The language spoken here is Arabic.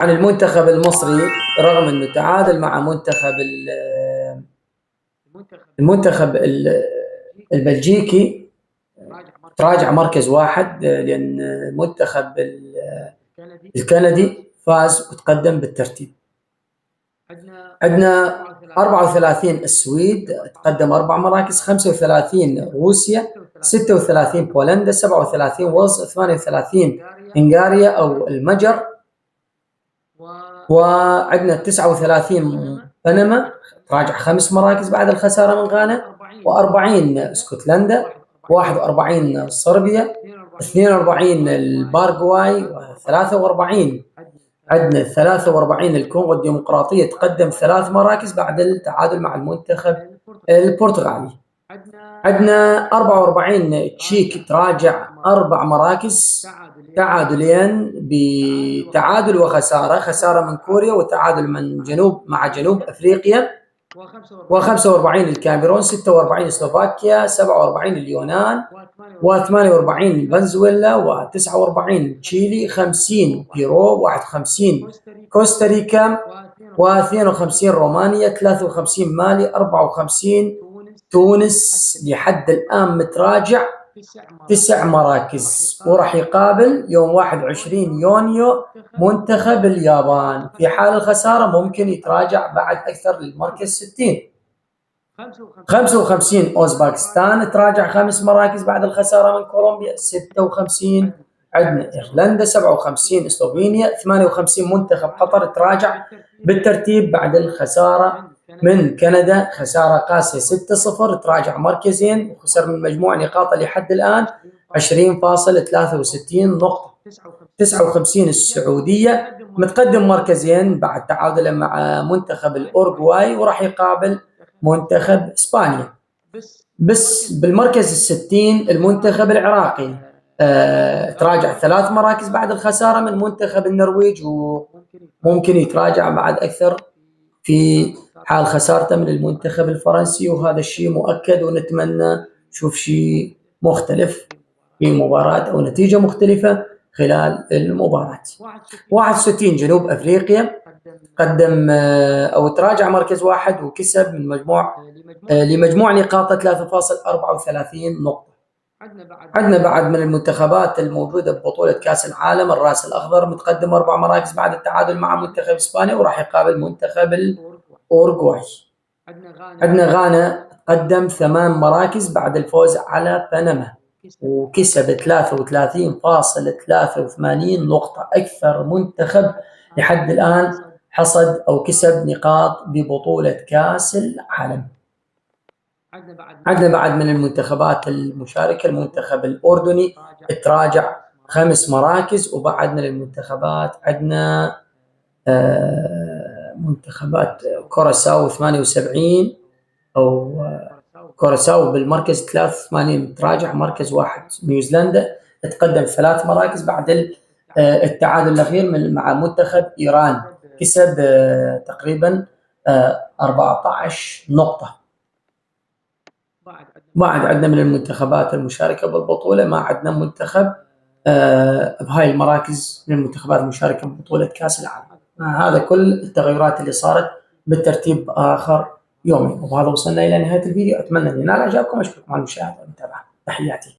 عن المنتخب المصري، رغم انه تعادل مع المنتخب البلجيكي، تراجع مركز واحد، لان المنتخب الكندي فاز وتقدم بالترتيب. عندنا 34 السويد تقدم 4 مراكز، 35 روسيا، 36 بولندا، 37 ويلز، 38 هنغاريا او المجر، وعندنا 39 بنما تراجع 5 مراكز بعد الخسارة من غانا، و40 اسكتلندا، 41 صربيا، 42 الباراغواي، و43 عندنا 43 الكونغو الديمقراطية تقدم 3 مراكز بعد التعادل مع المنتخب البرتغالي. عندنا 44 تشيك تراجع 4 مراكز تعادلين بتعادل وخسارة، خسارة من كوريا وتعادل من جنوب أفريقيا، و45 الكاميرون، 46 سلوفاكيا، 47 اليونان، و48 فنزويلا، و49 تشيلي، 50 بيرو، 51 كوستاريكا، و52 رومانيا، 53 مالي، 54 تونس. لحد الآن متراجع 9 مراكز، وراح يقابل يوم 21 يونيو منتخب اليابان. في حال الخسارة ممكن يتراجع بعد أكثر للمركز 60. 55 أوزباكستان تراجع 5 مراكز بعد الخسارة من كولومبيا. 56 عندنا إيرلندا، 57 سلوفينيا، 58 منتخب قطر تراجع بالترتيب بعد الخسارة من كندا، خسارة قاسية 6-0، تراجع مركزين وخسر من مجموع نقاط لحد الآن 20.63 نقطة. 59 السعودية متقدم مركزين بعد تعادله مع منتخب الأورغواي، وراح يقابل منتخب إسبانيا. بس بالمركز 60 المنتخب العراقي تراجع 3 مراكز بعد الخسارة من منتخب النرويج، وممكن يتراجع بعد أكثر في حال خسارته من المنتخب الفرنسي، وهذا الشيء مؤكد، ونتمنى نشوف شيء مختلف في مباراة أو نتيجة مختلفة خلال المباراة. 61 جنوب أفريقيا قدم أو تراجع مركز واحد وكسب من لمجموع نقاطه 3.34 نقطة. عندنا بعد من المنتخبات الموجودة ببطولة كأس العالم الراس الأخضر متقدم 4 مراكز بعد التعادل مع منتخب إسبانيا، وراح يقابل منتخب الأورغواي. عندنا غانا قدم 8 مراكز بعد الفوز على بنما، وكسب 33.83 نقطة، أكثر منتخب لحد الآن حصد أو كسب نقاط ببطولة كأس العالم. عندنا بعد من المنتخبات المشاركة المنتخب الأردني تراجع 5 مراكز، وبعد من المنتخبات عندنا منتخبات كوراساو 78 أو كوراساو بالمركز 83 تراجع مركز واحد. نيوزيلندا تقدم 3 مراكز بعد التعادل الأخير مع منتخب إيران، كسب تقريبا 14 نقطة. بعد عندنا من المنتخبات المشاركة بالبطولة ما عندنا منتخب بهاي المراكز من المنتخبات المشاركة ببطولة كأس العالم. هذا كل التغيرات اللي صارت بالترتيب آخر يومين، وبهذا وصلنا إلى نهاية الفيديو. أتمنى أن ينال إعجابكم، أشكركم على المشاهدة والمتابعة، تحياتي.